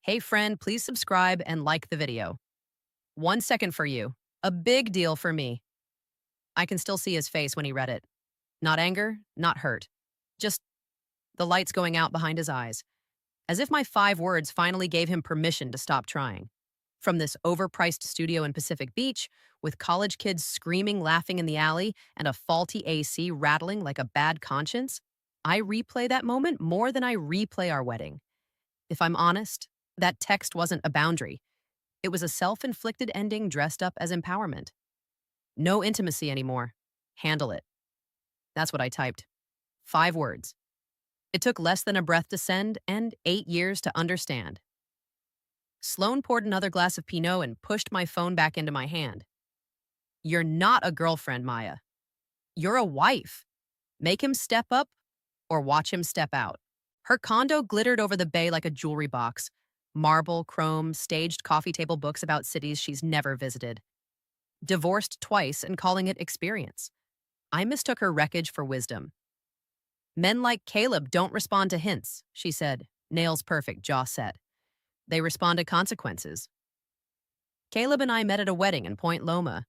Hey friend, please subscribe and like the video. 1 second for you. A big deal for me. I can still see his face when he read it. Not anger, not hurt. Just the lights going out behind his eyes. As if my 5 words finally gave him permission to stop trying. From this overpriced studio in Pacific Beach, with college kids screaming, laughing in the alley, and a faulty AC rattling like a bad conscience, I replay that moment more than I replay our wedding. If I'm honest, that text wasn't a boundary. It was a self-inflicted ending dressed up as empowerment. No intimacy anymore. Handle it. That's what I typed. 5 words. It took less than a breath to send and 8 years to understand. Sloan poured another glass of Pinot and pushed my phone back into my hand. You're not a girlfriend, Maya. You're a wife. Make him step up or watch him step out. Her condo glittered over the bay like a jewelry box. Marble, chrome, staged coffee table books about cities she's never visited. Divorced twice and calling it experience. I mistook her wreckage for wisdom. Men like Caleb don't respond to hints, she said, nails perfect, jaw set. They respond to consequences. Caleb and I met at a wedding in Point Loma.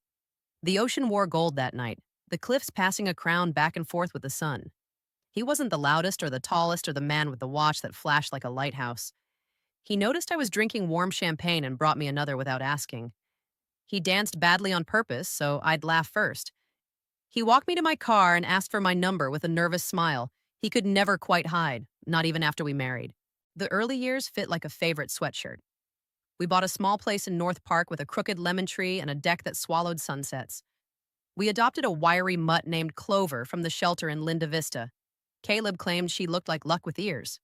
The ocean wore gold that night, the cliffs passing a crown back and forth with the sun. He wasn't the loudest or the tallest or the man with the watch that flashed like a lighthouse. He noticed I was drinking warm champagne and brought me another without asking. He danced badly on purpose, so I'd laugh first. He walked me to my car and asked for my number with a nervous smile he could never quite hide, not even after we married. The early years fit like a favorite sweatshirt. We bought a small place in North Park with a crooked lemon tree and a deck that swallowed sunsets. We adopted a wiry mutt named Clover from the shelter in Linda Vista. Caleb claimed she looked like luck with ears.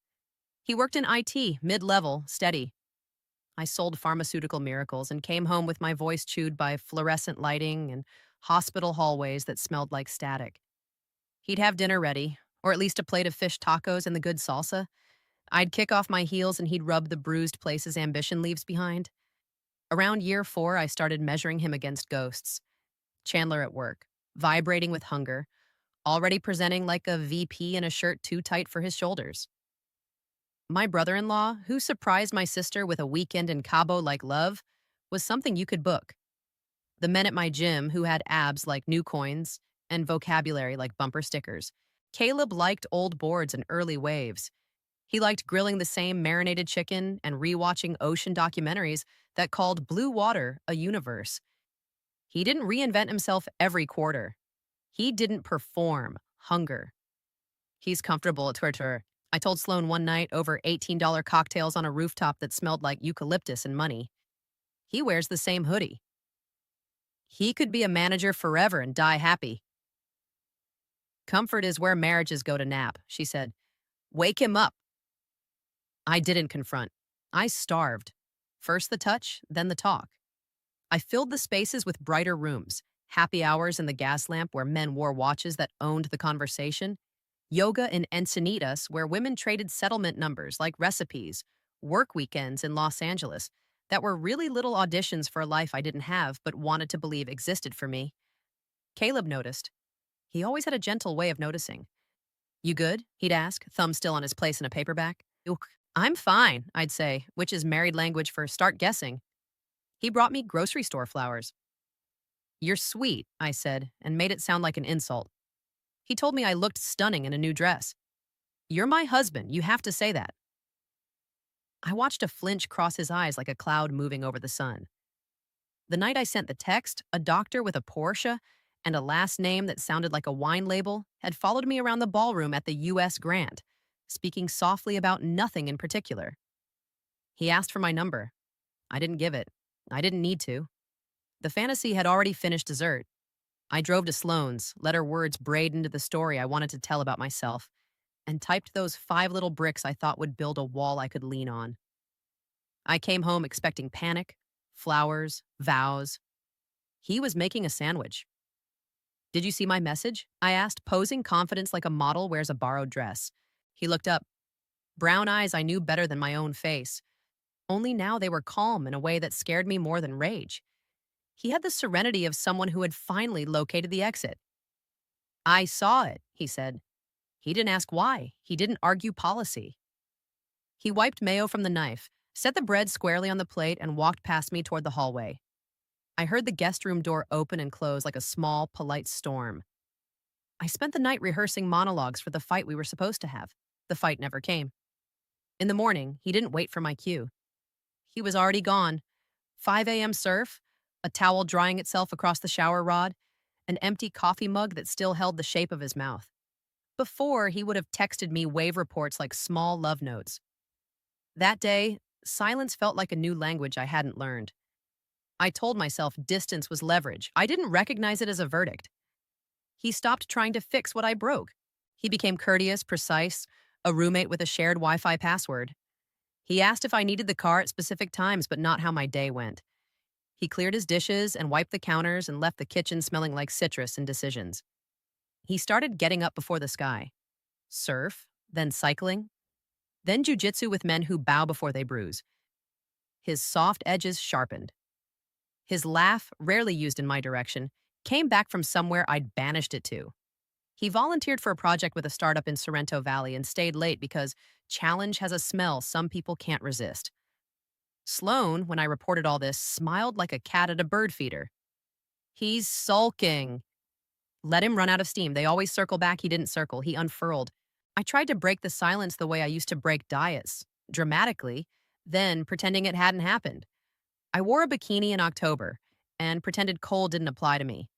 He worked in IT, mid-level, steady. I sold pharmaceutical miracles and came home with my voice chewed by fluorescent lighting and hospital hallways that smelled like static. He'd have dinner ready, or at least a plate of fish tacos and the good salsa. I'd kick off my heels and he'd rub the bruised places ambition leaves behind. Around year 4, I started measuring him against ghosts. Chandler at work, vibrating with hunger, already presenting like a VP in a shirt too tight for his shoulders. My brother-in-law, who surprised my sister with a weekend in Cabo-like love, was something you could book. The men at my gym who had abs like new coins and vocabulary like bumper stickers. Caleb liked old boards and early waves. He liked grilling the same marinated chicken and rewatching ocean documentaries that called blue water a universe. He didn't reinvent himself every quarter. He didn't perform hunger. He's comfortable at Twitter. I told Sloan one night over $18 cocktails on a rooftop that smelled like eucalyptus and money. He wears the same hoodie. He could be a manager forever and die happy. Comfort is where marriages go to nap, she said. Wake him up. I didn't confront. I starved. First the touch, then the talk. I filled the spaces with brighter rooms, happy hours in the gas lamp where men wore watches that owned the conversation, yoga in Encinitas where women traded settlement numbers like recipes, work weekends in Los Angeles that were really little auditions for a life I didn't have but wanted to believe existed for me. Caleb noticed. He always had a gentle way of noticing. You good? He'd ask, thumb still on his place in a paperback. "Ook, I'm fine, I'd say, which is married language for start guessing. He brought me grocery store flowers. You're sweet, I said, and made it sound like an insult. He told me I looked stunning in a new dress. You're my husband, you have to say that. I watched a flinch cross his eyes like a cloud moving over the sun. The night I sent the text, a doctor with a Porsche and a last name that sounded like a wine label had followed me around the ballroom at the U.S. Grant, speaking softly about nothing in particular. He asked for my number. I didn't give it. I didn't need to. The fantasy had already finished dessert. I drove to Sloane's, let her words braid into the story I wanted to tell about myself, and typed those 5 little bricks I thought would build a wall I could lean on. I came home expecting panic, flowers, vows. He was making a sandwich. Did you see my message? I asked, posing confidence like a model wears a borrowed dress. He looked up. Brown eyes I knew better than my own face. Only now they were calm in a way that scared me more than rage. He had the serenity of someone who had finally located the exit. I saw it, he said. He didn't ask why. He didn't argue policy. He wiped mayo from the knife, set the bread squarely on the plate, and walked past me toward the hallway. I heard the guest room door open and close like a small, polite storm. I spent the night rehearsing monologues for the fight we were supposed to have. The fight never came. In the morning, he didn't wait for my cue. He was already gone. 5 a.m. surf, a towel drying itself across the shower rod, an empty coffee mug that still held the shape of his mouth. Before, he would have texted me wave reports like small love notes. That day, silence felt like a new language I hadn't learned. I told myself distance was leverage. I didn't recognize it as a verdict. He stopped trying to fix what I broke. He became courteous, precise, a roommate with a shared Wi-Fi password. He asked if I needed the car at specific times, but not how my day went. He cleared his dishes and wiped the counters and left the kitchen smelling like citrus and decisions. He started getting up before the sky. Surf, then cycling, then jujitsu with men who bow before they bruise. His soft edges sharpened. His laugh, rarely used in my direction, came back from somewhere I'd banished it to. He volunteered for a project with a startup in Sorrento Valley and stayed late because challenge has a smell some people can't resist. Sloan, when I reported all this, smiled like a cat at a bird feeder. He's sulking. Let him run out of steam. They always circle back. He didn't circle. He unfurled. I tried to break the silence the way I used to break diets, dramatically, then pretending it hadn't happened. I wore a bikini in October and pretended cold didn't apply to me.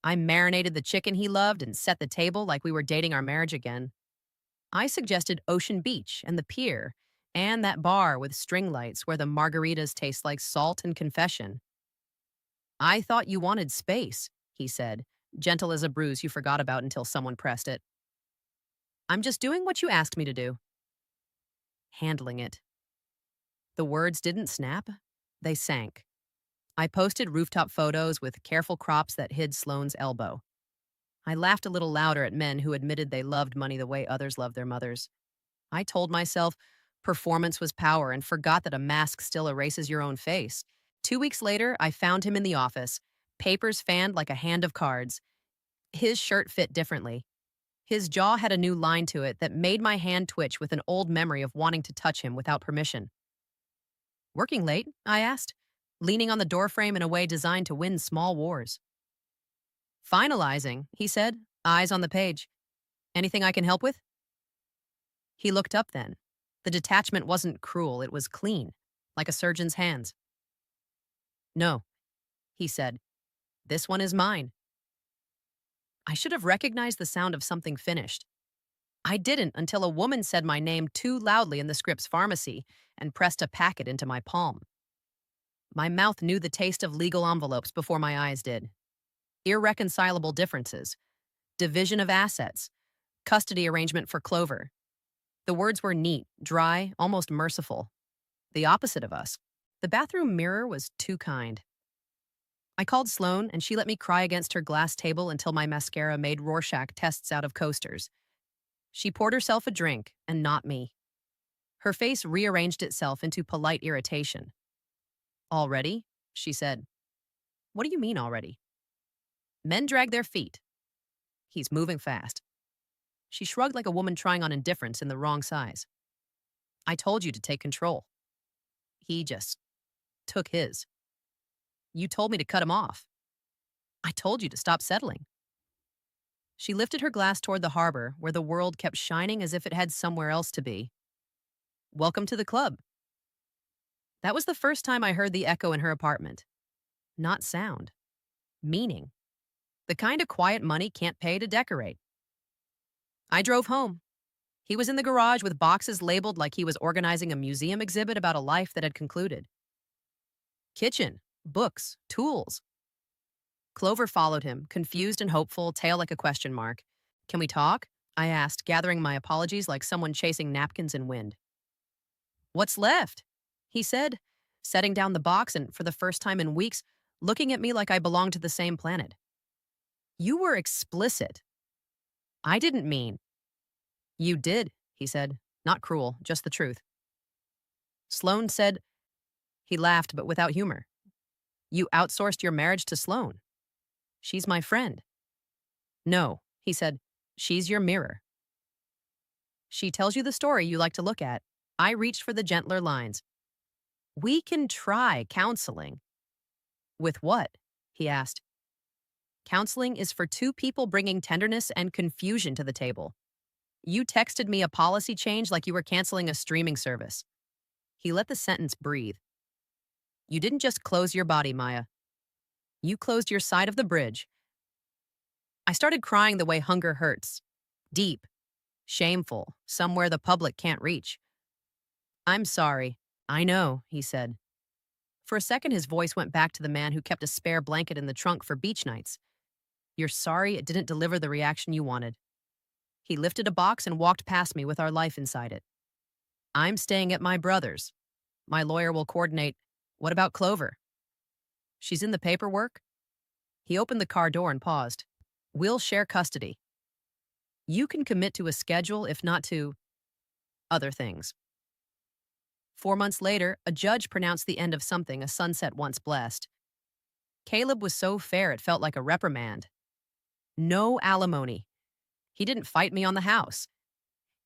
I marinated the chicken he loved and set the table like we were dating our marriage again. I suggested Ocean Beach and the pier and that bar with string lights where the margaritas taste like salt and confession. I thought you wanted space, he said, gentle as a bruise you forgot about until someone pressed it. I'm just doing what you asked me to do. Handling it. The words didn't snap, they sank. I posted rooftop photos with careful crops that hid Sloane's elbow. I laughed a little louder at men who admitted they loved money the way others loved their mothers. I told myself performance was power and forgot that a mask still erases your own face. 2 weeks later, I found him in the office, papers fanned like a hand of cards. His shirt fit differently. His jaw had a new line to it that made my hand twitch with an old memory of wanting to touch him without permission. Working late? I asked, leaning on the doorframe in a way designed to win small wars. Finalizing, he said, eyes on the page. Anything I can help with? He looked up then. The detachment wasn't cruel, it was clean, like a surgeon's hands. No, he said. This one is mine. I should have recognized the sound of something finished. I didn't until a woman said my name too loudly in the Scripps pharmacy and pressed a packet into my palm. My mouth knew the taste of legal envelopes before my eyes did. Irreconcilable differences, division of assets, custody arrangement for Clover. The words were neat, dry, almost merciful. The opposite of us. The bathroom mirror was too kind. I called Sloan, and she let me cry against her glass table until my mascara made Rorschach tests out of coasters. She poured herself a drink, and not me. Her face rearranged itself into polite irritation. Already? She said. What do you mean already? Men drag their feet. He's moving fast. She shrugged like a woman trying on indifference in the wrong size. I told you to take control. He just took his. You told me to cut him off. I told you to stop settling. She lifted her glass toward the harbor, where the world kept shining as if it had somewhere else to be. Welcome to the club. That was the first time I heard the echo in her apartment. Not sound. Meaning. The kind of quiet money can't pay to decorate. I drove home. He was in the garage with boxes labeled like he was organizing a museum exhibit about a life that had concluded. Kitchen, books, tools. Clover followed him, confused and hopeful, tail like a question mark. Can we talk? I asked, gathering my apologies like someone chasing napkins in wind. What's left? He said, setting down the box and, for the first time in weeks, looking at me like I belonged to the same planet. You were explicit. I didn't mean. You did, he said. Not cruel, just the truth. Sloan said, he laughed but without humor. You outsourced your marriage to Sloan. She's my friend. No, he said, she's your mirror. She tells you the story you like to look at. I reached for the gentler lines. We can try counseling. With what? He asked. Counseling is for two people bringing tenderness and confusion to the table. You texted me a policy change like you were canceling a streaming service. He let the sentence breathe. You didn't just close your body, Maya. You closed your side of the bridge. I started crying the way hunger hurts. Deep, shameful, somewhere the public can't reach. I'm sorry. I know, he said. For a second, his voice went back to the man who kept a spare blanket in the trunk for beach nights. You're sorry it didn't deliver the reaction you wanted. He lifted a box and walked past me with our life inside it. I'm staying at my brother's. My lawyer will coordinate. What about Clover? She's in the paperwork? He opened the car door and paused. We'll share custody. You can commit to a schedule, if not to other things. 4 months later, a judge pronounced the end of something a sunset once blessed. Caleb was so fair it felt like a reprimand. No alimony. He didn't fight me on the house.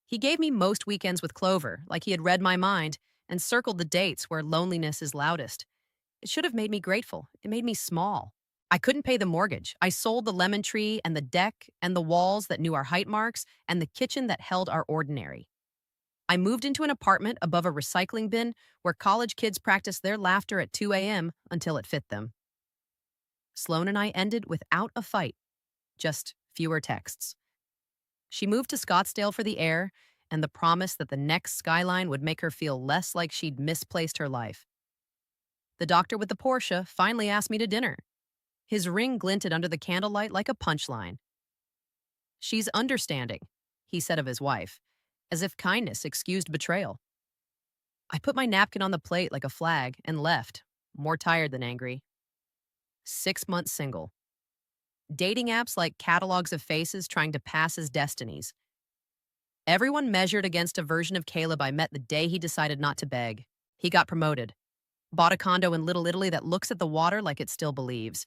He gave me most weekends with Clover, like he had read my mind, and circled the dates where loneliness is loudest. It should have made me grateful. It made me small. I couldn't pay the mortgage. I sold the lemon tree and the deck and the walls that knew our height marks and the kitchen that held our ordinary. I moved into an apartment above a recycling bin where college kids practiced their laughter at 2 a.m. until it fit them. Sloan and I ended without a fight, just fewer texts. She moved to Scottsdale for the air and the promise that the next skyline would make her feel less like she'd misplaced her life. The doctor with the Porsche finally asked me to dinner. His ring glinted under the candlelight like a punchline. She's understanding, he said of his wife, as if kindness excused betrayal. I put my napkin on the plate like a flag and left, more tired than angry. 6 months single. Dating apps like catalogs of faces trying to pass as destinies. Everyone measured against a version of Caleb I met the day he decided not to beg. He got promoted. Bought a condo in Little Italy that looks at the water like it still believes.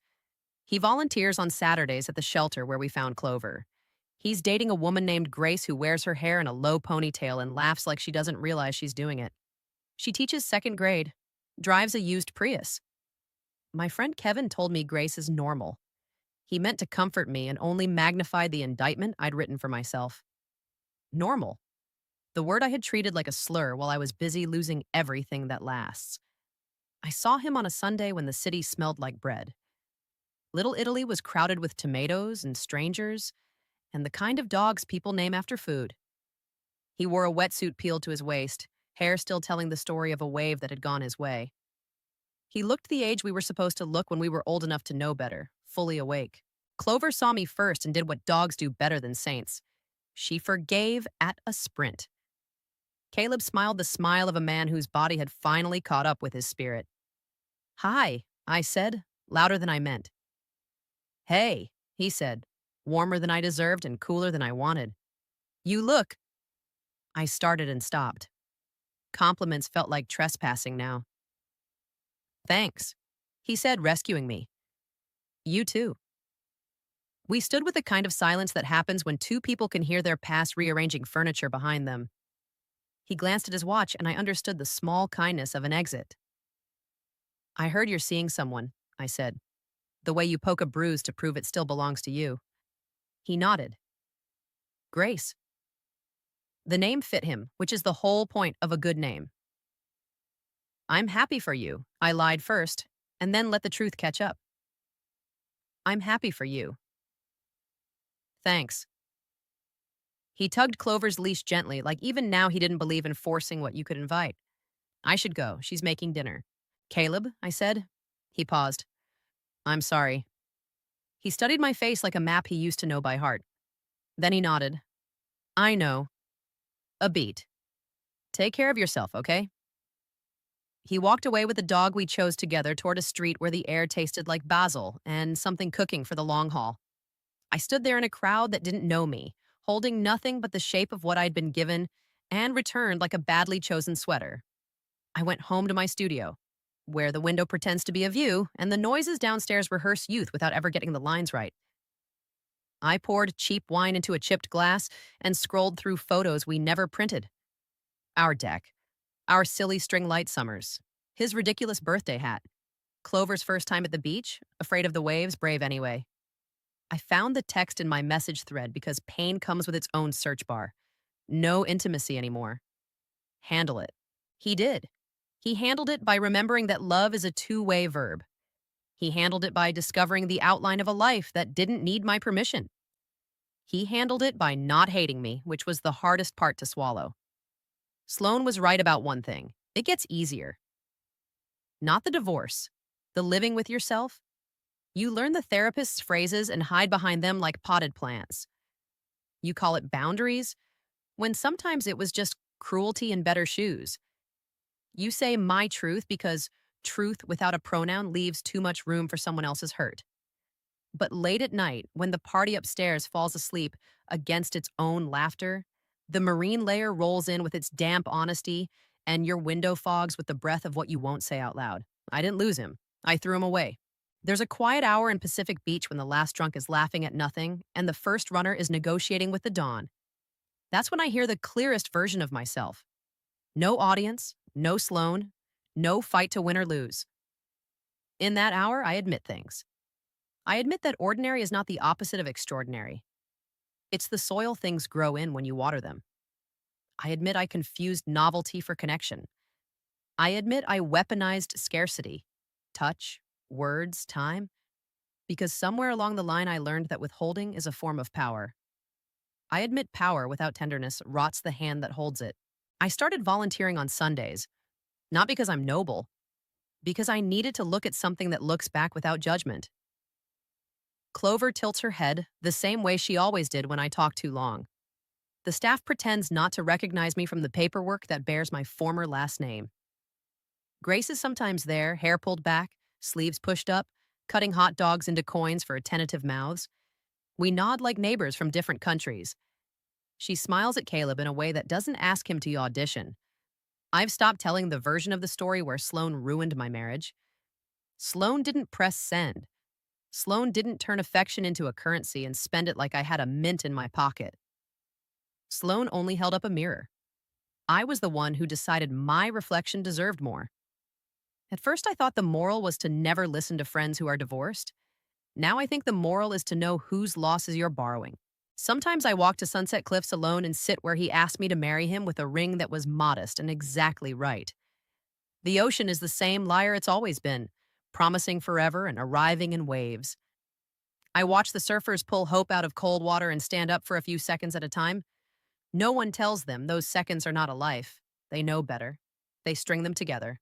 He volunteers on Saturdays at the shelter where we found Clover. He's dating a woman named Grace who wears her hair in a low ponytail and laughs like she doesn't realize she's doing it. She teaches second grade, drives a used Prius. My friend Kevin told me Grace is normal. He meant to comfort me and only magnified the indictment I'd written for myself. Normal. The word I had treated like a slur while I was busy losing everything that lasts. I saw him on a Sunday when the city smelled like bread. Little Italy was crowded with tomatoes and strangers, and the kind of dogs people name after food. He wore a wetsuit peeled to his waist, hair still telling the story of a wave that had gone his way. He looked the age we were supposed to look when we were old enough to know better, fully awake. Clover saw me first and did what dogs do better than saints. She forgave at a sprint. Caleb smiled the smile of a man whose body had finally caught up with his spirit. Hi, I said, louder than I meant. Hey, he said, warmer than I deserved and cooler than I wanted. You look. I started and stopped. Compliments felt like trespassing now. Thanks, he said, rescuing me. You too. We stood with the kind of silence that happens when two people can hear their past rearranging furniture behind them. He glanced at his watch, and I understood the small kindness of an exit. I heard you're seeing someone, I said. The way you poke a bruise to prove it still belongs to you. He nodded. Grace. The name fit him, which is the whole point of a good name. I'm happy for you, I lied first, and then let the truth catch up. I'm happy for you. Thanks. He tugged Clover's leash gently, like even now he didn't believe in forcing what you could invite. I should go. She's making dinner. Caleb, I said. He paused. I'm sorry. He studied my face like a map he used to know by heart. Then he nodded. I know. A beat. Take care of yourself, okay? He walked away with the dog we chose together toward a street where the air tasted like basil and something cooking for the long haul. I stood there in a crowd that didn't know me, holding nothing but the shape of what I'd been given, and returned like a badly chosen sweater. I went home to my studio, where the window pretends to be a view, and the noises downstairs rehearse youth without ever getting the lines right. I poured cheap wine into a chipped glass and scrolled through photos we never printed. Our deck. Our silly string light summers. His ridiculous birthday hat. Clover's first time at the beach, afraid of the waves, brave anyway. I found the text in my message thread because pain comes with its own search bar. No intimacy anymore. Handle it. He did. He handled it by remembering that love is a two-way verb. He handled it by discovering the outline of a life that didn't need my permission. He handled it by not hating me, which was the hardest part to swallow. Sloan was right about one thing. It gets easier. Not the divorce. The living with yourself. You learn the therapist's phrases and hide behind them like potted plants. You call it boundaries, when sometimes it was just cruelty in better shoes. You say my truth because truth without a pronoun leaves too much room for someone else's hurt. But late at night, when the party upstairs falls asleep against its own laughter, the marine layer rolls in with its damp honesty, and your window fogs with the breath of what you won't say out loud. I didn't lose him. I threw him away. There's a quiet hour in Pacific Beach when the last drunk is laughing at nothing and the first runner is negotiating with the dawn. That's when I hear the clearest version of myself. No audience, no Sloan, no fight to win or lose. In that hour, I admit things. I admit that ordinary is not the opposite of extraordinary. It's the soil things grow in when you water them. I admit I confused novelty for connection. I admit I weaponized scarcity, touch, words, time, because somewhere along the line I learned that withholding is a form of power. I admit power without tenderness rots the hand that holds it. I started volunteering on Sundays, not because I'm noble, because I needed to look at something that looks back without judgment. Clover tilts her head the same way she always did when I talk too long. The staff pretends not to recognize me from the paperwork that bears my former last name. Grace is sometimes there, hair pulled back, sleeves pushed up, cutting hot dogs into coins for attentive mouths. We nod like neighbors from different countries. She smiles at Caleb in a way that doesn't ask him to audition. I've stopped telling the version of the story where Sloan ruined my marriage. Sloan didn't press send. Sloan didn't turn affection into a currency and spend it like I had a mint in my pocket. Sloan only held up a mirror. I was the one who decided my reflection deserved more. At first, I thought the moral was to never listen to friends who are divorced. Now I think the moral is to know whose losses you're borrowing. Sometimes I walk to Sunset Cliffs alone and sit where he asked me to marry him with a ring that was modest and exactly right. The ocean is the same liar it's always been, promising forever and arriving in waves. I watch the surfers pull hope out of cold water and stand up for a few seconds at a time. No one tells them those seconds are not a life. They know better. They string them together.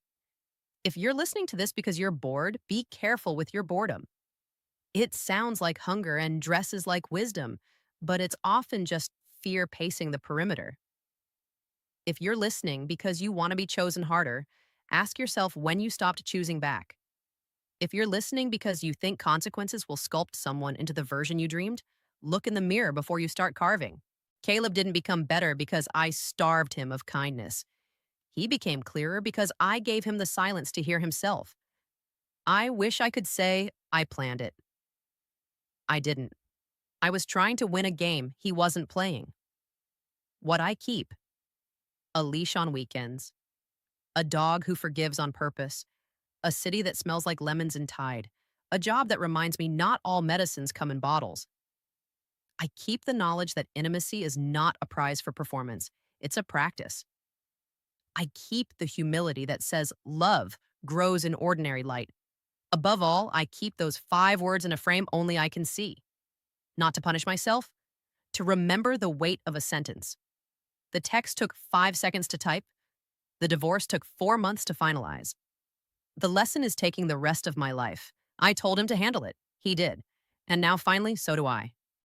If you're listening to this because you're bored, be careful with your boredom. It sounds like hunger and dresses like wisdom, but it's often just fear pacing the perimeter. If you're listening because you want to be chosen harder, ask yourself when you stopped choosing back. If you're listening because you think consequences will sculpt someone into the version you dreamed, look in the mirror before you start carving. Caleb didn't become better because I starved him of kindness. He became clearer because I gave him the silence to hear himself. I wish I could say I planned it. I didn't. I was trying to win a game he wasn't playing. What I keep: a leash on weekends, a dog who forgives on purpose, a city that smells like lemons and Tide, a job that reminds me not all medicines come in bottles. I keep the knowledge that intimacy is not a prize for performance, it's a practice. I keep the humility that says love grows in ordinary light. Above all, I keep those 5 words in a frame only I can see. Not to punish myself, to remember the weight of a sentence. The text took 5 seconds to type. The divorce took 4 months to finalize. The lesson is taking the rest of my life. I told him to handle it. He did. And now finally, so do I.